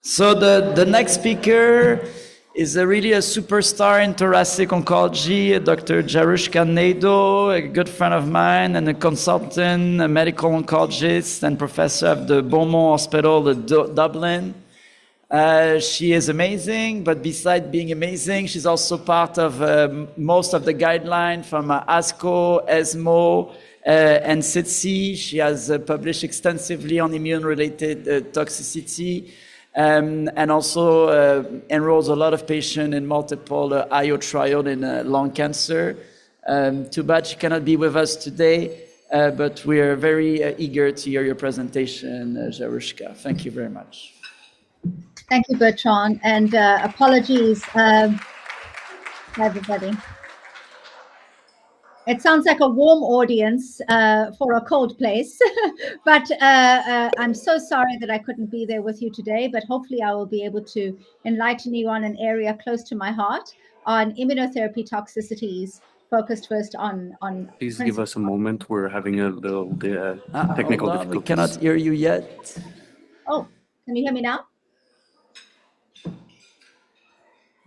So the next speaker is really a superstar in thoracic oncology, Dr. Jarushka Naidoo, a good friend of mine and a consultant, a medical oncologist and professor of the Beaumont Hospital in Dublin. She is amazing, but besides being amazing, she's also part of most of the guidelines from ASCO, ESMO, and SITC. She has published extensively on immune-related toxicity, and also enrolls a lot of patients in multiple IO trial in lung cancer. Too bad she cannot be with us today, but we are very eager to hear your presentation, Jarushka. Thank you very much. Thank you, Bertrand, and apologies, everybody. It sounds like a warm audience for a cold place, but I'm so sorry that I couldn't be there with you today, but hopefully I will be able to enlighten you on an area close to my heart on immunotherapy toxicities, focused first on Please give us a moment. We're having a little technical difficulties. We cannot hear you yet. Oh, can you hear me now?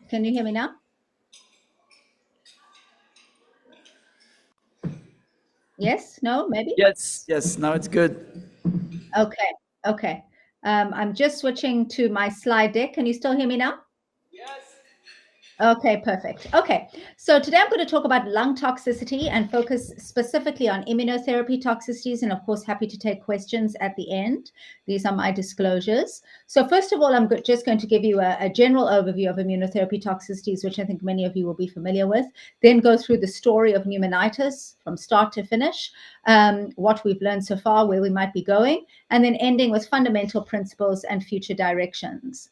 Can you hear me now? Yes, no, maybe? Yes, now it's good. Okay. I'm just switching to my slide deck. Can you still hear me now? Yes. Okay, perfect. Okay, so today I'm going to talk about lung toxicity and focus specifically on immunotherapy toxicities, and of course, happy to take questions at the end. These are my disclosures. So first of all, I'm just going to give you a general overview of immunotherapy toxicities, which I think many of you will be familiar with, then go through the story of pneumonitis from start to finish, what we've learned so far, where we might be going, and then ending with fundamental principles and future directions.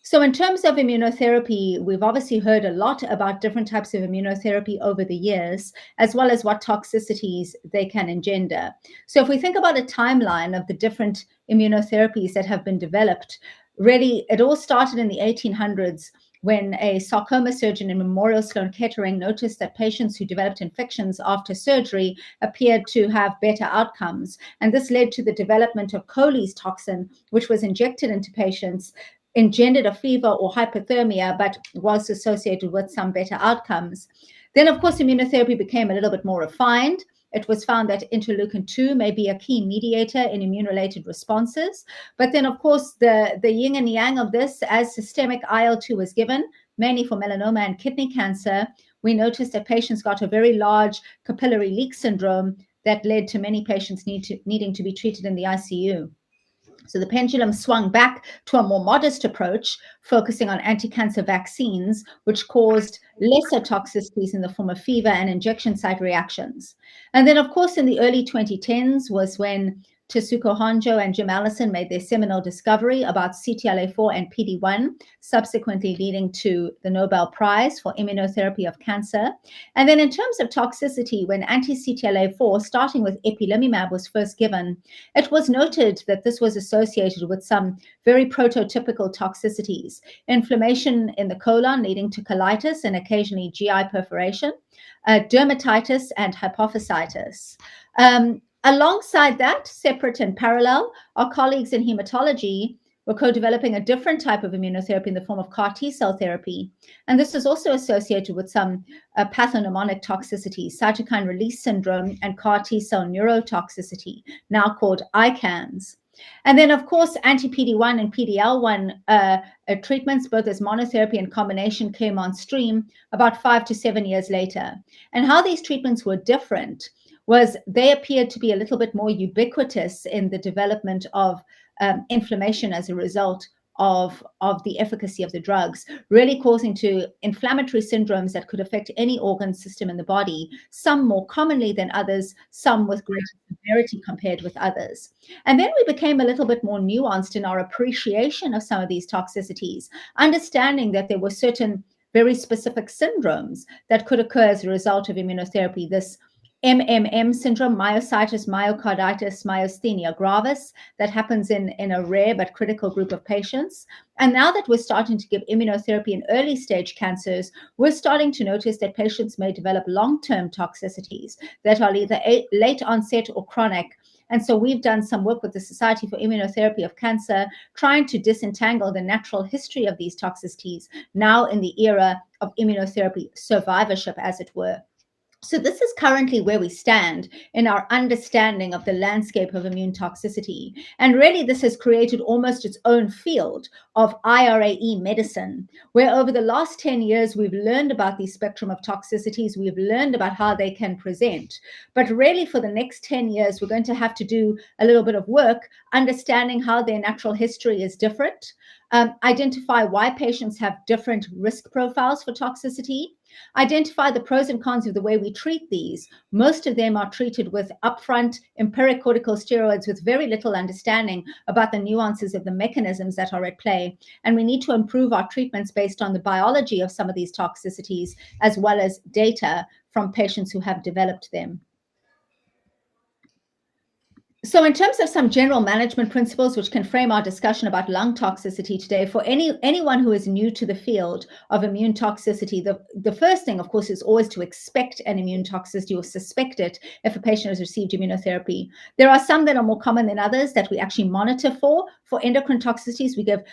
So in terms of immunotherapy, we've obviously heard a lot about different types of immunotherapy over the years, as well as what toxicities they can engender. So if we think about a timeline of the different immunotherapies that have been developed, really it all started in the 1800s when a sarcoma surgeon in Memorial Sloan Kettering noticed that patients who developed infections after surgery appeared to have better outcomes. And this led to the development of Coley's toxin, which was injected into patients, engendered a fever or hypothermia, but was associated with some better outcomes. Then, of course, immunotherapy became a little bit more refined. It was found that interleukin-2 may be a key mediator in immune-related responses. But then, of course, the yin and yang of this, as systemic IL-2 was given, mainly for melanoma and kidney cancer, we noticed that patients got a very large capillary leak syndrome that led to many patients needing to be treated in the ICU. So the pendulum swung back to a more modest approach, focusing on anti-cancer vaccines, which caused lesser toxicities in the form of fever and injection site reactions. And then, of course, in the early 2010s was when Tasuku Honjo and Jim Allison made their seminal discovery about CTLA-4 and PD-1, subsequently leading to the Nobel Prize for immunotherapy of cancer. And then in terms of toxicity, when anti-CTLA-4, starting with ipilimumab, was first given, it was noted that this was associated with some very prototypical toxicities: inflammation in the colon leading to colitis and occasionally GI perforation, dermatitis, and hypophysitis. Alongside that, separate and parallel, our colleagues in hematology were co-developing a different type of immunotherapy in the form of CAR T-cell therapy. And this is also associated with some pathognomonic toxicities, cytokine release syndrome and CAR T-cell neurotoxicity, now called ICANS. And then, of course, anti-PD-1 and PD-L1 treatments, both as monotherapy and combination, came on stream about 5 to 7 years later. And how these treatments were different was they appeared to be a little bit more ubiquitous in the development of inflammation as a result of the efficacy of the drugs, really causing to inflammatory syndromes that could affect any organ system in the body, some more commonly than others, some with greater severity compared with others. And then we became a little bit more nuanced in our appreciation of some of these toxicities, understanding that there were certain very specific syndromes that could occur as a result of immunotherapy. This MMM syndrome, myositis, myocarditis, myasthenia gravis, that happens in a rare but critical group of patients. And now that we're starting to give immunotherapy in early stage cancers, we're starting to notice that patients may develop long-term toxicities that are either late onset or chronic, And so we've done some work with the Society for Immunotherapy of Cancer, trying to disentangle the natural history of these toxicities now in the era of immunotherapy survivorship, as it were. So this is currently where we stand in our understanding of the landscape of immune toxicity. And really, this has created almost its own field of IRAE medicine, where over the last 10 years, we've learned about the spectrum of toxicities. We've learned about how they can present. But really, for the next 10 years, we're going to have to do a little bit of work understanding how their natural history is different, identify why patients have different risk profiles for toxicity, identify the pros and cons of the way we treat these. Most of them are treated with upfront empiric corticosteroids with very little understanding about the nuances of the mechanisms that are at play. And we need to improve our treatments based on the biology of some of these toxicities, as well as data from patients who have developed them. So in terms of some general management principles which can frame our discussion about lung toxicity today, for anyone who is new to the field of immune toxicity, the first thing, of course, is always to expect an immune toxicity or suspect it if a patient has received immunotherapy. There are some that are more common than others that we actually monitor for. For endocrine toxicities, we give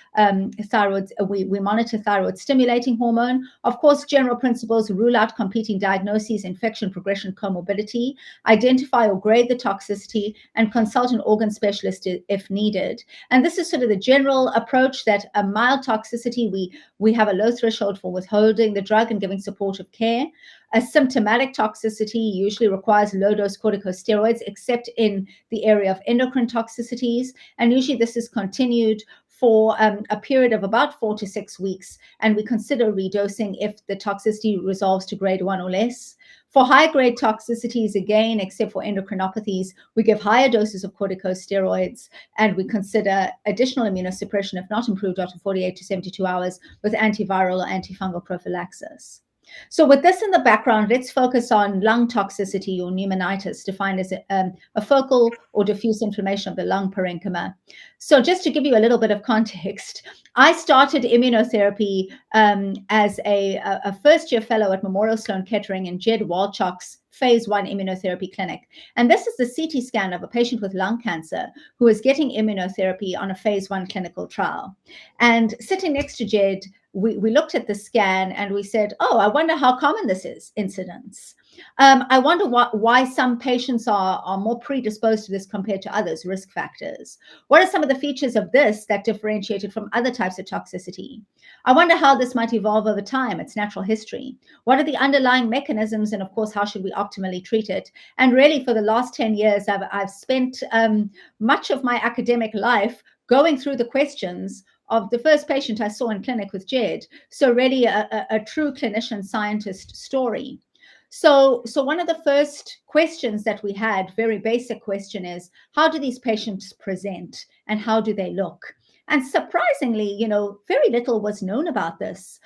we monitor thyroid stimulating hormone. Of course, general principles: rule out competing diagnoses, infection, progression, comorbidity, identify or grade the toxicity, and consult an organ specialist if needed. And this is sort of the general approach, that a mild toxicity, we have a low threshold for withholding the drug and giving supportive care. A symptomatic toxicity usually requires low-dose corticosteroids, except in the area of endocrine toxicities. And usually this is continued for a period of about 4 to 6 weeks. And we consider redosing if the toxicity resolves to grade 1 or less. For high-grade toxicities, again, except for endocrinopathies, we give higher doses of corticosteroids, and we consider additional immunosuppression, if not improved after 48 to 72 hours, with antiviral or antifungal prophylaxis. So with this in the background, let's focus on lung toxicity, or pneumonitis, defined as a focal or diffuse inflammation of the lung parenchyma. So just to give you a little bit of context, I started immunotherapy as a first-year fellow at Memorial Sloan Kettering in Jed Walchok's phase 1 immunotherapy clinic. And this is the CT scan of a patient with lung cancer who is getting immunotherapy on a phase 1 clinical trial. And sitting next to Jed, we looked at the scan and we said, oh, I wonder how common this is, incidence. I wonder why some patients are more predisposed to this compared to others, risk factors. What are some of the features of this that differentiate it from other types of toxicity? I wonder how this might evolve over time, its natural history. What are the underlying mechanisms? And of course, how should we optimally treat it? And really, for the last 10 years, I've spent much of my academic life going through the questions of the first patient I saw in clinic with Jed. So really a true clinician scientist story. So one of the first questions that we had, very basic question, is how do these patients present and how do they look? And surprisingly, very little was known about this.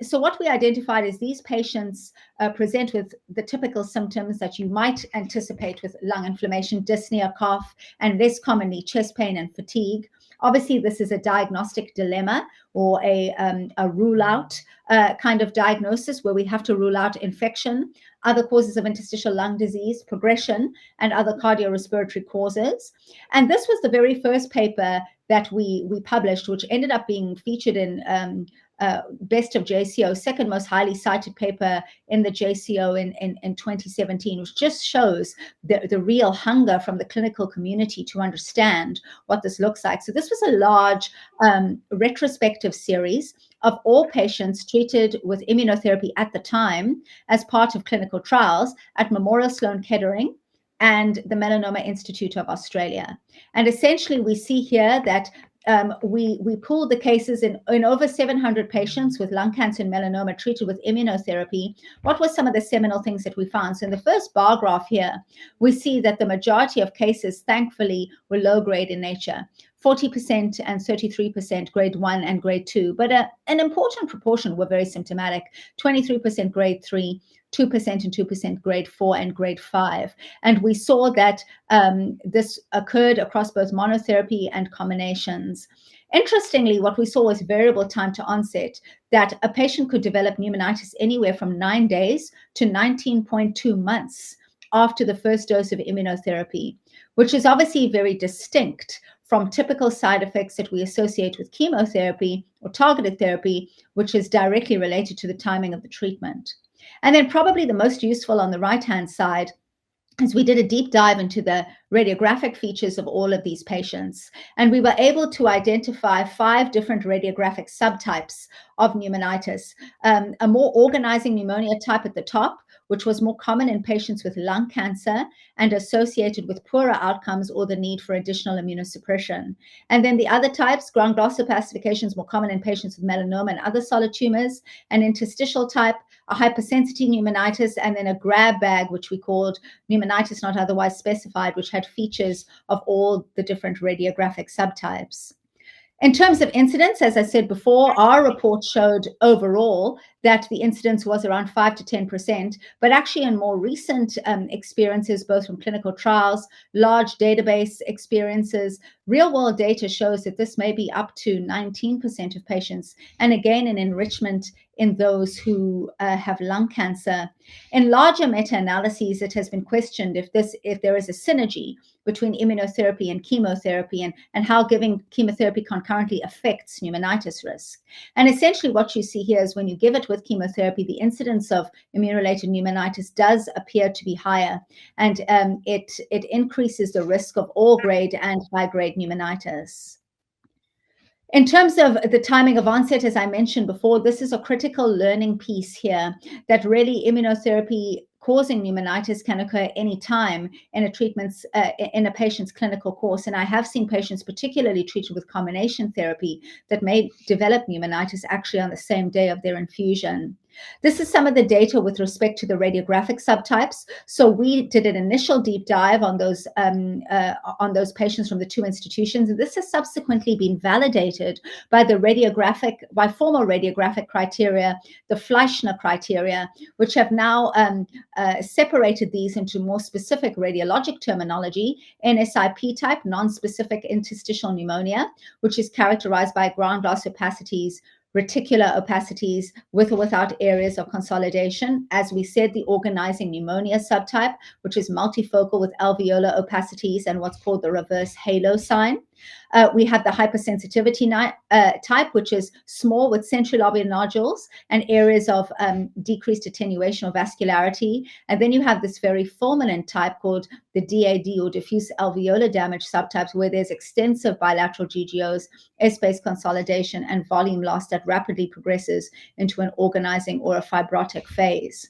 So what we identified is these patients present with the typical symptoms that you might anticipate with lung inflammation: dyspnea, cough, and less commonly chest pain and fatigue. Obviously, this is a diagnostic dilemma, or a rule out kind of diagnosis, where we have to rule out infection, other causes of interstitial lung disease, progression, and other cardiorespiratory causes. And this was the very first paper that we published, which ended up being featured in Best of JCO, second most highly cited paper in the JCO in 2017, which just shows the real hunger from the clinical community to understand what this looks like. So this was a large retrospective series of all patients treated with immunotherapy at the time as part of clinical trials at Memorial Sloan Kettering and the Melanoma Institute of Australia. And essentially, we see here that we pooled the cases in over 700 patients with lung cancer and melanoma treated with immunotherapy. What were some of the seminal things that we found? So in the first bar graph here, we see that the majority of cases, thankfully, were low grade in nature. 40% and 33% grade 1 and grade 2. But an important proportion were very symptomatic: 23% grade 3, 2% and 2% grade 4 and grade 5. And we saw that this occurred across both monotherapy and combinations. Interestingly, what we saw was variable time to onset, that a patient could develop pneumonitis anywhere from 9 days to 19.2 months after the first dose of immunotherapy. which is obviously very distinct from typical side effects that we associate with chemotherapy or targeted therapy, which is directly related to the timing of the treatment. And then probably the most useful on the right-hand side is we did a deep dive into the radiographic features of all of these patients. And we were able to identify 5 different radiographic subtypes of pneumonitis. A more organizing pneumonia type at the top, which was more common in patients with lung cancer and associated with poorer outcomes or the need for additional immunosuppression. And then the other types, ground glass opacification is more common in patients with melanoma and other solid tumors, an interstitial type, a hypersensitivity pneumonitis, and then a grab bag, which we called pneumonitis not otherwise specified, which had features of all the different radiographic subtypes. In terms of incidence, as I said before, our report showed overall that the incidence was around 5 to 10%, but actually in more recent experiences, both from clinical trials, large database experiences, real-world data shows that this may be up to 19% of patients, and again, an enrichment in those who have lung cancer. In larger meta-analyses, it has been questioned if there is a synergy between immunotherapy and chemotherapy and how giving chemotherapy concurrently affects pneumonitis risk. And essentially what you see here is when you give it with chemotherapy, the incidence of immune-related pneumonitis does appear to be higher, and it increases the risk of all grade and high-grade pneumonitis. In terms of the timing of onset, as I mentioned before, this is a critical learning piece here, that really immunotherapy causing pneumonitis can occur any time in a patient's clinical course. And I have seen patients, particularly treated with combination therapy, that may develop pneumonitis actually on the same day of their infusion. This is some of the data with respect to the radiographic subtypes. So we did an initial deep dive on those patients from the 2 institutions, and this has subsequently been validated by formal radiographic criteria, the Fleischner criteria, which have now separated these into more specific radiologic terminology: NSIP type, non-specific interstitial pneumonia, which is characterized by ground glass opacities, reticular opacities with or without areas of consolidation. As we said, the organizing pneumonia subtype, which is multifocal with alveolar opacities and what's called the reverse halo sign. We have the hypersensitivity type, which is small with central lobular nodules and areas of decreased attenuation or vascularity. And then you have this very fulminant type called the DAD, or diffuse alveolar damage subtypes, where there's extensive bilateral GGOs, S-base consolidation, and volume loss that rapidly progresses into an organizing or a fibrotic phase.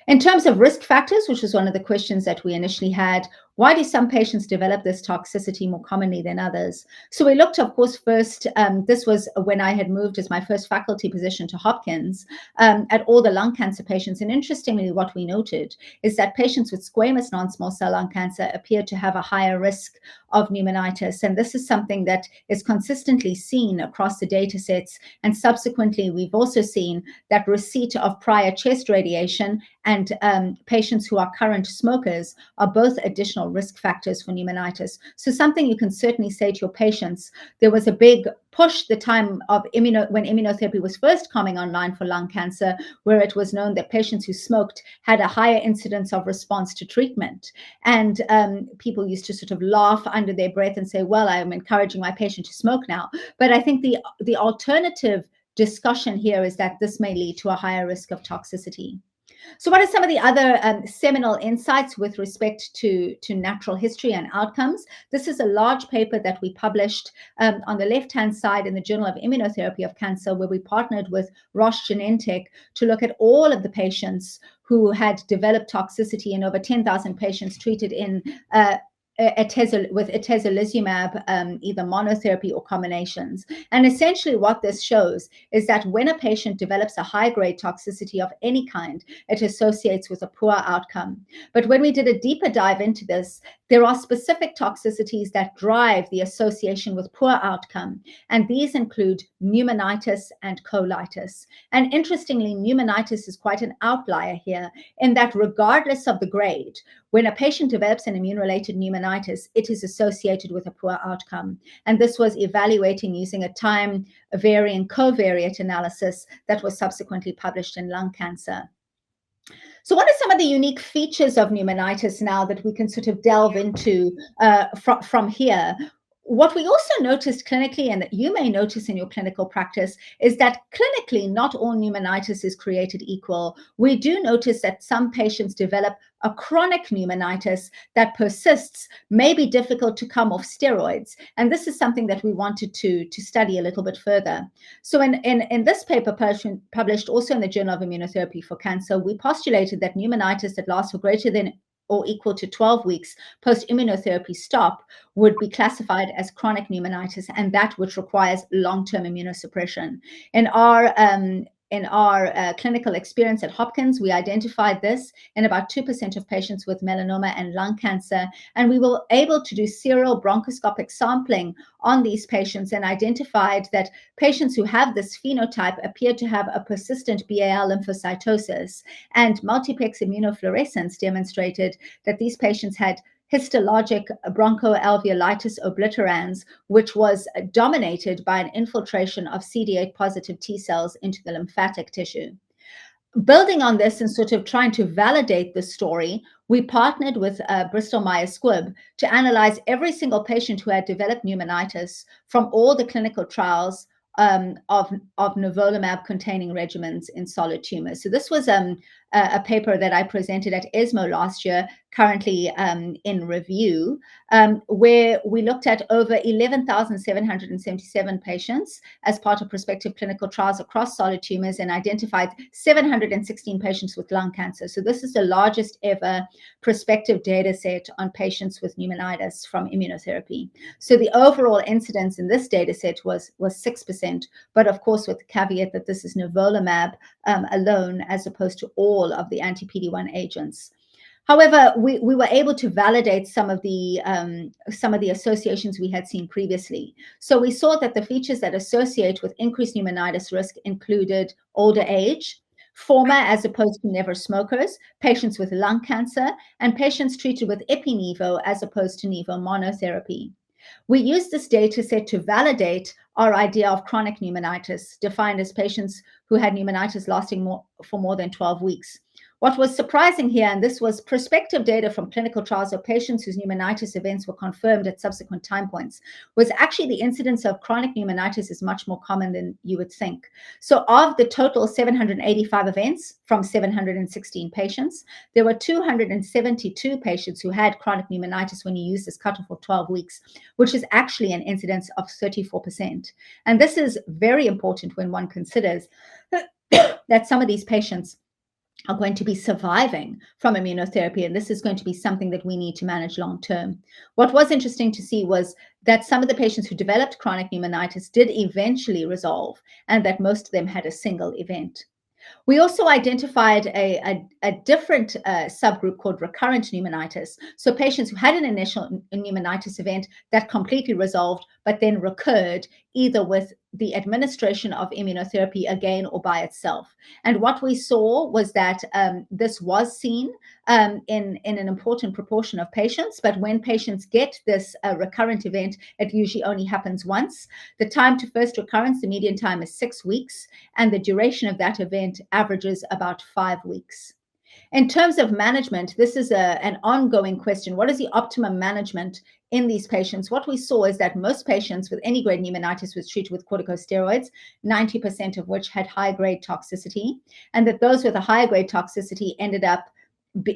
In terms of risk factors, which was one of the questions that we initially had, why do some patients develop this toxicity more commonly than others? So we looked, of course, first, this was when I had moved as my first faculty position to Hopkins, at all the lung cancer patients. And interestingly, what we noted is that patients with squamous non-small cell lung cancer appeared to have a higher risk of pneumonitis. And this is something that is consistently seen across the data sets. And subsequently, we've also seen that receipt of prior chest radiation and patients who are current smokers are both additional risk factors for pneumonitis. So something you can certainly say to your patients. There was a big push the time of when immunotherapy was first coming online for lung cancer, where it was known that patients who smoked had a higher incidence of response to treatment. And people used to sort of laugh under their breath and say, well, I'm encouraging my patient to smoke now. But I think the alternative discussion here is that this may lead to a higher risk of toxicity. So what are some of the other seminal insights with respect to natural history and outcomes? This is a large paper that we published on the left-hand side in the Journal of Immunotherapy of Cancer, where we partnered with Roche Genentech to look at all of the patients who had developed toxicity in over 10,000 patients treated in with atezolizumab, either monotherapy or combinations. And essentially what this shows is that when a patient develops a high-grade toxicity of any kind, it associates with a poor outcome. But when we did a deeper dive into this, there are specific toxicities that drive the association with poor outcome, and these include pneumonitis and colitis. And interestingly, pneumonitis is quite an outlier here, in that regardless of the grade, when a patient develops an immune-related pneumonitis, it is associated with a poor outcome. And this was evaluating using a time-varying covariate analysis that was subsequently published in Lung Cancer. So what are some of the unique features of pneumonitis now that we can sort of delve into from here? What we also noticed clinically, and that you may notice in your clinical practice, is that clinically, not all pneumonitis is created equal. We do notice that some patients develop a chronic pneumonitis that persists, may be difficult to come off steroids. And this is something that we wanted to study a little bit further. So in this paper published also in the Journal of Immunotherapy for Cancer, we postulated that pneumonitis that lasts for greater than or equal to 12 weeks post-immunotherapy stop would be classified as chronic pneumonitis, and that which requires long-term immunosuppression. In our clinical experience at Hopkins, we identified this in about 2% of patients with melanoma and lung cancer, and we were able to do serial bronchoscopic sampling on these patients and identified that patients who have this phenotype appear to have a persistent BAL lymphocytosis, and multiplex immunofluorescence demonstrated that these patients had histologic bronchoalveolitis obliterans, which was dominated by an infiltration of CD8 positive T cells into the lymphatic tissue. Building on this and sort of trying to validate the story, we partnered with Bristol Myers Squibb to analyze every single patient who had developed pneumonitis from all the clinical trials of nivolumab containing regimens in solid tumors. So this was a paper that I presented at ESMO last year, currently in review, where we looked at over 11,777 patients as part of prospective clinical trials across solid tumors and identified 716 patients with lung cancer. So this is the largest ever prospective data set on patients with pneumonitis from immunotherapy. So the overall incidence in this data set was 6%, but of course with the caveat that this is nivolumab alone as opposed to all of the anti-PD-1 agents. However, we were able to validate some of the associations we had seen previously. So we saw that the features that associate with increased pneumonitis risk included older age, former as opposed to never smokers, patients with lung cancer, and patients treated with ipi-nivo as opposed to nivo monotherapy. We used this data set to validate our idea of chronic pneumonitis, defined as patients who had pneumonitis lasting for more than 12 weeks. What was surprising here, and this was prospective data from clinical trials of patients whose pneumonitis events were confirmed at subsequent time points, was actually the incidence of chronic pneumonitis is much more common than you would think. So of the total 785 events from 716 patients, there were 272 patients who had chronic pneumonitis when you use this cutoff of 12 weeks, which is actually an incidence of 34%. And this is very important when one considers that some of these patients are going to be surviving from immunotherapy, and this is going to be something that we need to manage long term. What was interesting to see was that some of the patients who developed chronic pneumonitis did eventually resolve, and that most of them had a single event. We also identified a different subgroup called recurrent pneumonitis. So patients who had an initial pneumonitis event that completely resolved, but then recurred either with the administration of immunotherapy again or by itself. And what we saw was that this was seen in an important proportion of patients, but when patients get this recurrent event, it usually only happens once. The time to first recurrence, the median time is 6 weeks, and the duration of that event averages about 5 weeks. In terms of management, this is an ongoing question. What is the optimum management in these patients? What we saw is that most patients with any grade pneumonitis was treated with corticosteroids, 90% of which had high-grade toxicity, and that those with a higher grade toxicity ended up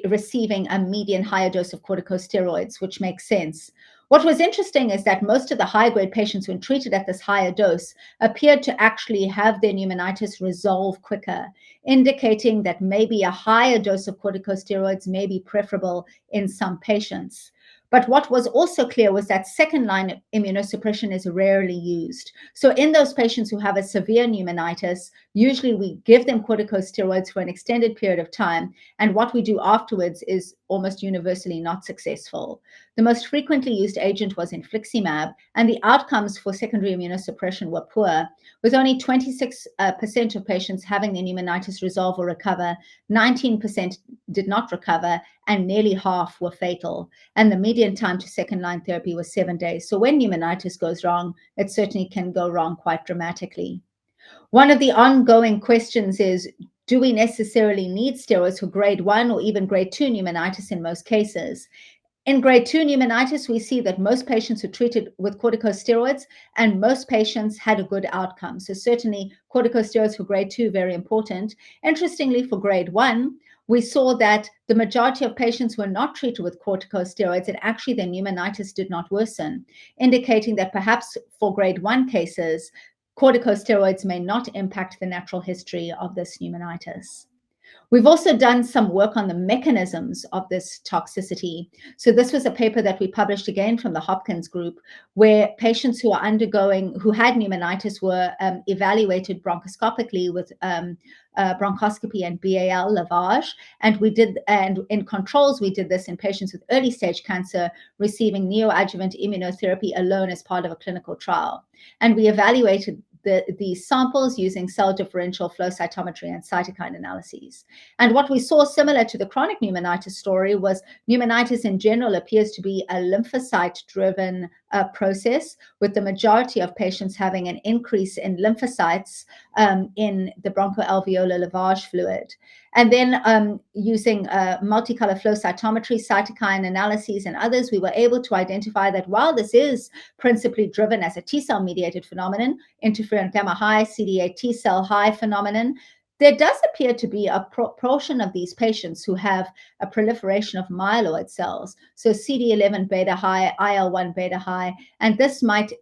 receiving a median higher dose of corticosteroids, which makes sense. What was interesting is that most of the high-grade patients, when treated at this higher dose, appeared to actually have their pneumonitis resolve quicker, indicating that maybe a higher dose of corticosteroids may be preferable in some patients. But what was also clear was that second-line immunosuppression is rarely used. So in those patients who have a severe pneumonitis, usually we give them corticosteroids for an extended period of time, and what we do afterwards is almost universally not successful. The most frequently used agent was infliximab, and the outcomes for secondary immunosuppression were poor, with only 26% of patients having their pneumonitis resolve or recover, 19% did not recover, and nearly half were fatal. And the median time to second-line therapy was 7 days. So when pneumonitis goes wrong, it certainly can go wrong quite dramatically. One of the ongoing questions is, do we necessarily need steroids for grade 1 or even grade 2 pneumonitis in most cases? In grade 2 pneumonitis, we see that most patients were treated with corticosteroids and most patients had a good outcome. So certainly corticosteroids for grade 2, very important. Interestingly, for grade 1, we saw that the majority of patients were not treated with corticosteroids and actually their pneumonitis did not worsen, indicating that perhaps for grade 1 cases, corticosteroids may not impact the natural history of this pneumonitis. We've also done some work on the mechanisms of this toxicity. So this was a paper that we published again from the Hopkins group, where patients who had pneumonitis were evaluated bronchoscopically with bronchoscopy and BAL lavage. And in controls, we did this in patients with early stage cancer receiving neoadjuvant immunotherapy alone as part of a clinical trial. And we evaluated these samples using cell differential flow cytometry and cytokine analyses. And what we saw, similar to the chronic pneumonitis story, was pneumonitis in general appears to be a lymphocyte-driven process, with the majority of patients having an increase in lymphocytes in the bronchoalveolar lavage fluid. And then using multicolor flow cytometry, cytokine analyses, and others, we were able to identify that while this is principally driven as a T-cell mediated phenomenon, interferon gamma high, CD8 T-cell high phenomenon, there does appear to be a proportion of these patients who have a proliferation of myeloid cells. So CD11 beta high, IL-1 beta high, and this might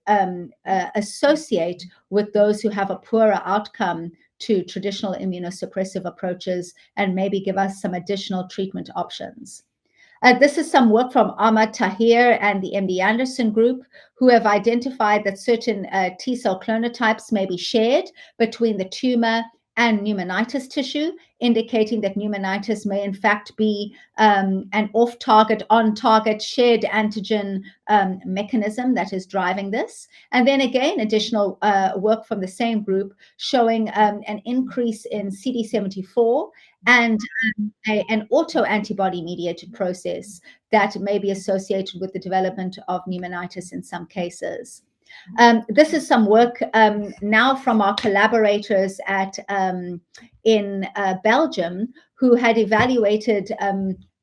associate with those who have a poorer outcome to traditional immunosuppressive approaches and maybe give us some additional treatment options. This is some work from Ahmad Tahir and the MD Anderson group, who have identified that certain T-cell clonotypes may be shared between the tumor and pneumonitis tissue, indicating that pneumonitis may in fact be an off-target, on-target shared antigen mechanism that is driving this. And then again, additional work from the same group showing an increase in CD74 and an autoantibody mediated process that may be associated with the development of pneumonitis in some cases. This is some work now from our collaborators in Belgium, who had evaluated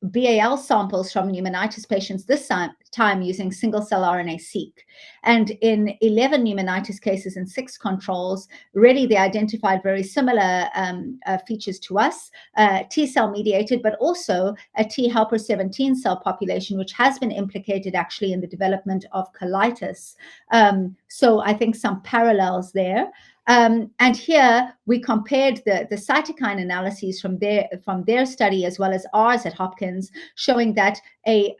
BAL samples from pneumonitis patients, this time using single-cell RNA-seq. And in 11 pneumonitis cases and 6 controls, really they identified very similar features to us, T-cell mediated, but also a T helper 17 cell population, which has been implicated actually in the development of colitis. So I think some parallels there. And here we compared the cytokine analyses from their study as well as ours at Hopkins, showing that a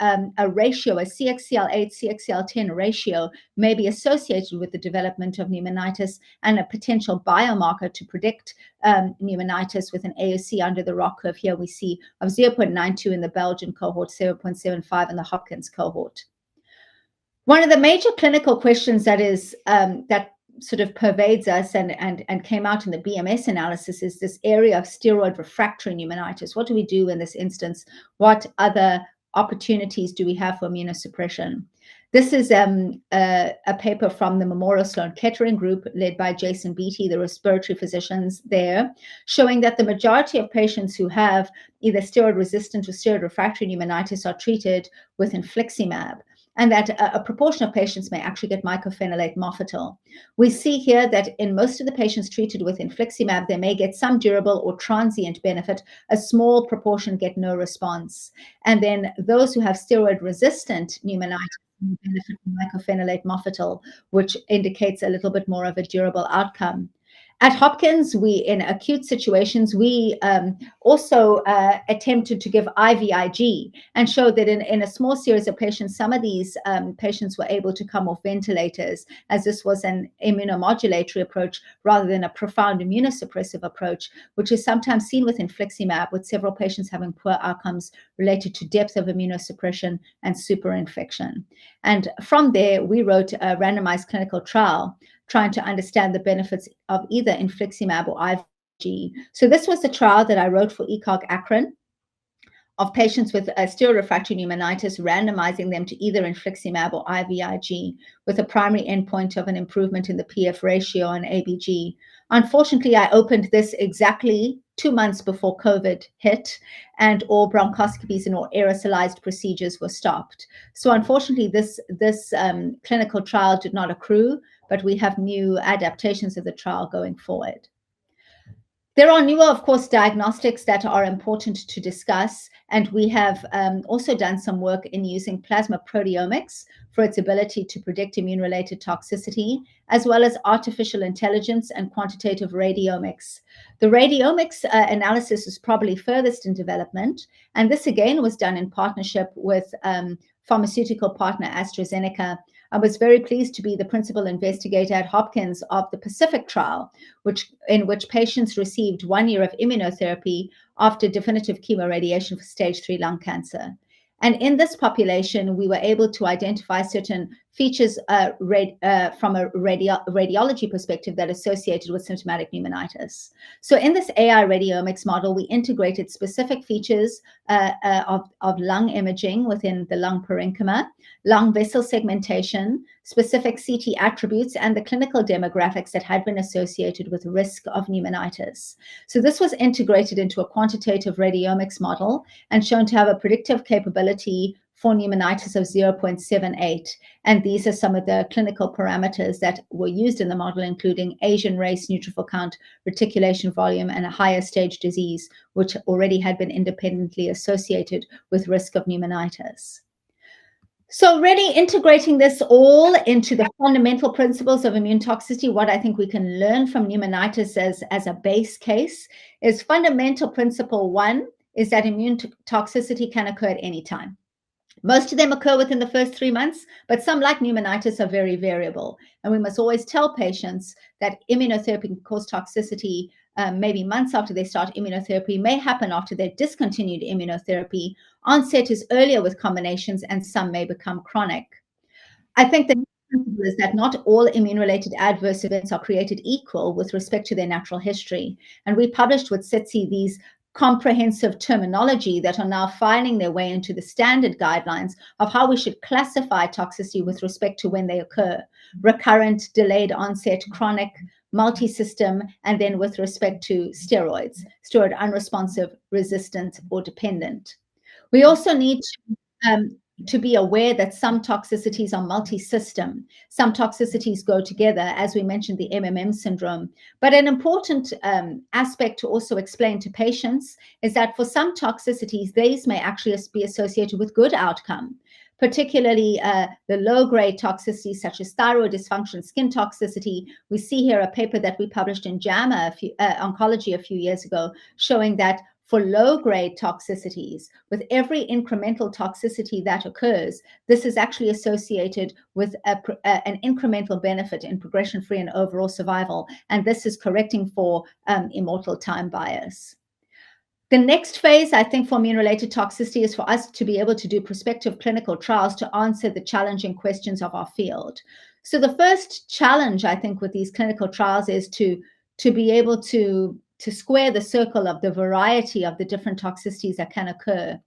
ratio, a CXCL8, CXCL10 ratio, may be associated with the development of pneumonitis and a potential biomarker to predict pneumonitis with an AUC under the ROC curve. Here we see of 0.92 in the Belgian cohort, 0.75 in the Hopkins cohort. One of the major clinical questions that sort of pervades us and came out in the BMS analysis is this area of steroid refractory pneumonitis. What do we do in this instance? What other opportunities do we have for immunosuppression? This is a paper from the Memorial Sloan Kettering group led by Jason Beatty, the respiratory physicians there, showing that the majority of patients who have either steroid resistant or steroid refractory pneumonitis are treated with infliximab, and that a proportion of patients may actually get mycophenolate mofetil. We see here that in most of the patients treated with infliximab, they may get some durable or transient benefit. A small proportion get no response. And then those who have steroid-resistant pneumonitis benefit from mycophenolate mofetil, which indicates a little bit more of a durable outcome. At Hopkins, in acute situations, we also attempted to give IVIG and showed that in a small series of patients, some of these patients were able to come off ventilators, as this was an immunomodulatory approach rather than a profound immunosuppressive approach, which is sometimes seen with infliximab, with several patients having poor outcomes related to depth of immunosuppression and superinfection. And from there, we wrote a randomized clinical trial trying to understand the benefits of either infliximab or IVIG. So this was the trial that I wrote for ECOG Akron of patients with steroid refractory pneumonitis, randomizing them to either infliximab or IVIG with a primary endpoint of an improvement in the PF ratio and ABG. Unfortunately, I opened this exactly 2 months before COVID hit, and all bronchoscopies and all aerosolized procedures were stopped. So unfortunately, this clinical trial did not accrue, but we have new adaptations of the trial going forward. There are newer, of course, diagnostics that are important to discuss, and we have also done some work in using plasma proteomics for its ability to predict immune-related toxicity, as well as artificial intelligence and quantitative radiomics. The radiomics analysis is probably furthest in development, and this again was done in partnership with pharmaceutical partner AstraZeneca. I was very pleased to be the principal investigator at Hopkins of the Pacific trial, in which patients received 1 year of immunotherapy after definitive chemoradiation for stage 3 lung cancer. And in this population, we were able to identify certain features from a radiology perspective that associated with symptomatic pneumonitis. So in this AI radiomics model, we integrated specific features of lung imaging within the lung parenchyma, lung vessel segmentation, specific CT attributes, and the clinical demographics that had been associated with risk of pneumonitis. So this was integrated into a quantitative radiomics model and shown to have a predictive capability for pneumonitis of 0.78. And these are some of the clinical parameters that were used in the model, including Asian race, neutrophil count, reticulation volume, and a higher stage disease, which already had been independently associated with risk of pneumonitis. So really integrating this all into the fundamental principles of immune toxicity, what I think we can learn from pneumonitis as a base case is fundamental principle 1 is that immune toxicity can occur at any time. Most of them occur within the first 3 months, but some, like pneumonitis, are very variable. And we must always tell patients that immunotherapy can cause toxicity maybe months after they start immunotherapy, may happen after they've discontinued immunotherapy. Onset is earlier with combinations, and some may become chronic. I think the principle is that not all immune-related adverse events are created equal with respect to their natural history. And we published with SITC these comprehensive terminology that are now finding their way into the standard guidelines of how we should classify toxicity with respect to when they occur: recurrent, delayed onset, chronic, multi-system, and then with respect to steroids, steroid unresponsive, resistant, or dependent. We also need to be aware that some toxicities are multi-system. Some toxicities go together, as we mentioned, the MMM syndrome. But an important aspect to also explain to patients is that for some toxicities, these may actually be associated with good outcome, particularly the low-grade toxicities such as thyroid dysfunction, skin toxicity. We see here a paper that we published in JAMA Oncology a few years ago, showing that for low-grade toxicities, with every incremental toxicity that occurs, this is actually associated with an incremental benefit in progression-free and overall survival, and this is correcting for immortal time bias. The next phase, I think, for immune-related toxicity is for us to be able to do prospective clinical trials to answer the challenging questions of our field. So the first challenge, I think, with these clinical trials is to be able to square the circle of the variety of the different toxicities that can occur.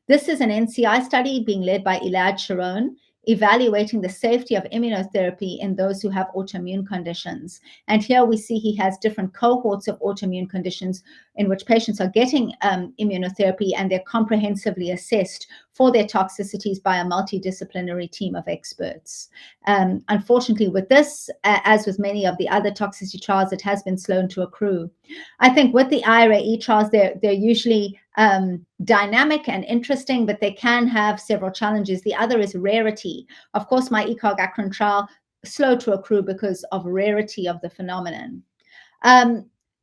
This is an NCI study being led by Elad Sharon, evaluating the safety of immunotherapy in those who have autoimmune conditions. And here we see he has different cohorts of autoimmune conditions in which patients are getting immunotherapy, and they're comprehensively assessed for their toxicities by a multidisciplinary team of experts. Unfortunately, with this, as with many of the other toxicity trials, it has been slow to accrue. I think with the IRAE trials, they're usually dynamic and interesting, but they can have several challenges. The other is rarity. Of course, my ECOG Akron trial, slow to accrue because of rarity of the phenomenon.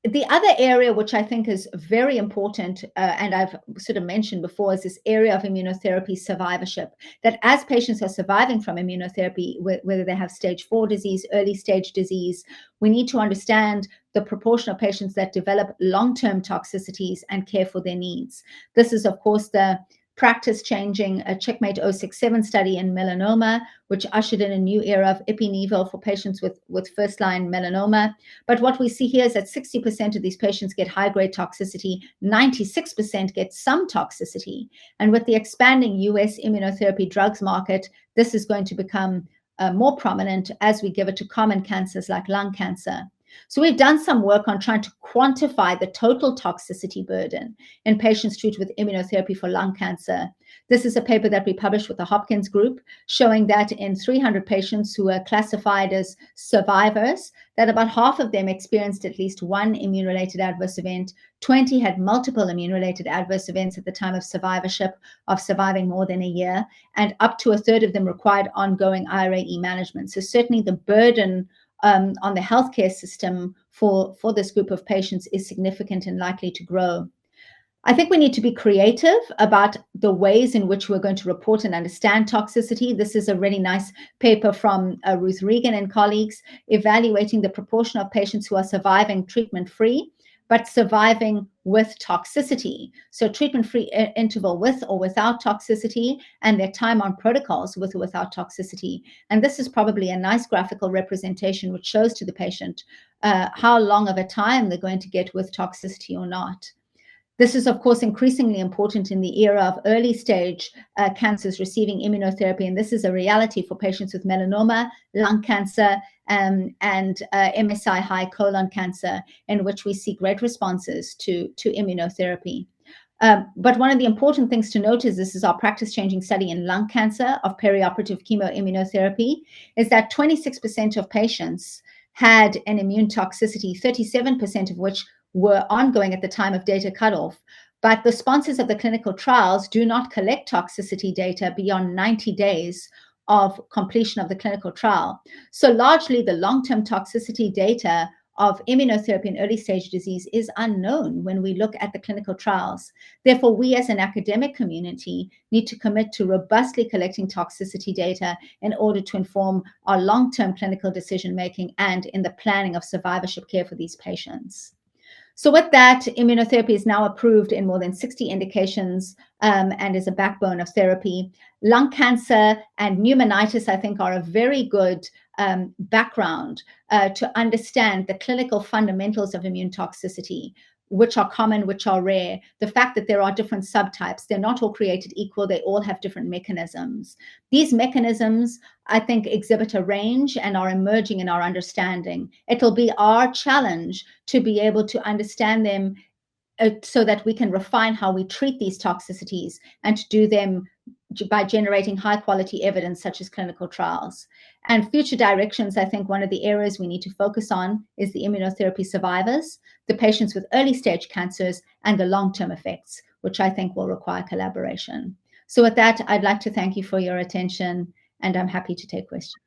The other area which I think is very important, and I've sort of mentioned before, is this area of immunotherapy survivorship, that as patients are surviving from immunotherapy, whether they have stage 4 disease, early stage disease, we need to understand the proportion of patients that develop long-term toxicities and care for their needs. This is, of course, the practice-changing Checkmate 067 study in melanoma, which ushered in a new era of ipi-nivo for patients with first-line melanoma. But what we see here is that 60% of these patients get high-grade toxicity, 96% get some toxicity. And with the expanding US immunotherapy drugs market, this is going to become more prominent as we give it to common cancers like lung cancer. So we've done some work on trying to quantify the total toxicity burden in patients treated with immunotherapy for lung cancer. This is a paper that we published with the Hopkins group showing that in 300 patients who were classified as survivors, that about half of them experienced at least one immune-related adverse event. 20 had multiple immune-related adverse events at the time of survivorship, of surviving more than a year, and up to a third of them required ongoing IRAE management. So certainly the burden on the healthcare system for this group of patients is significant and likely to grow. I think we need to be creative about the ways in which we're going to report and understand toxicity. This is a really nice paper from Ruth Regan and colleagues evaluating the proportion of patients who are surviving treatment-free, but surviving with toxicity. So treatment-free interval with or without toxicity, and their time on protocols with or without toxicity. And this is probably a nice graphical representation which shows to the patient how long of a time they're going to get with toxicity or not. This is, of course, increasingly important in the era of early stage cancers receiving immunotherapy. And this is a reality for patients with melanoma, lung cancer, and MSI high colon cancer, in which we see great responses to immunotherapy. But one of the important things to note is this is our practice-changing study in lung cancer of perioperative chemoimmunotherapy, is that 26% of patients had an immune toxicity, 37% of which were ongoing at the time of data cutoff. But the sponsors of the clinical trials do not collect toxicity data beyond 90 days of completion of the clinical trial. So largely the long-term toxicity data of immunotherapy in early stage disease is unknown when we look at the clinical trials. Therefore, we as an academic community need to commit to robustly collecting toxicity data in order to inform our long-term clinical decision-making and in the planning of survivorship care for these patients. So with that, immunotherapy is now approved in more than 60 indications and is a backbone of therapy. Lung cancer and pneumonitis, I think, are a very good background to understand the clinical fundamentals of immune toxicity, which are common, which are rare. The fact that there are different subtypes, they're not all created equal, they all have different mechanisms. These mechanisms, I think, exhibit a range and are emerging in our understanding. It'll be our challenge to be able to understand them so that we can refine how we treat these toxicities and to do them by generating high quality evidence such as clinical trials. And future directions, I think one of the areas we need to focus on is the immunotherapy survivors, the patients with early stage cancers, and the long-term effects, which I think will require collaboration. So with that, I'd like to thank you for your attention, and I'm happy to take questions.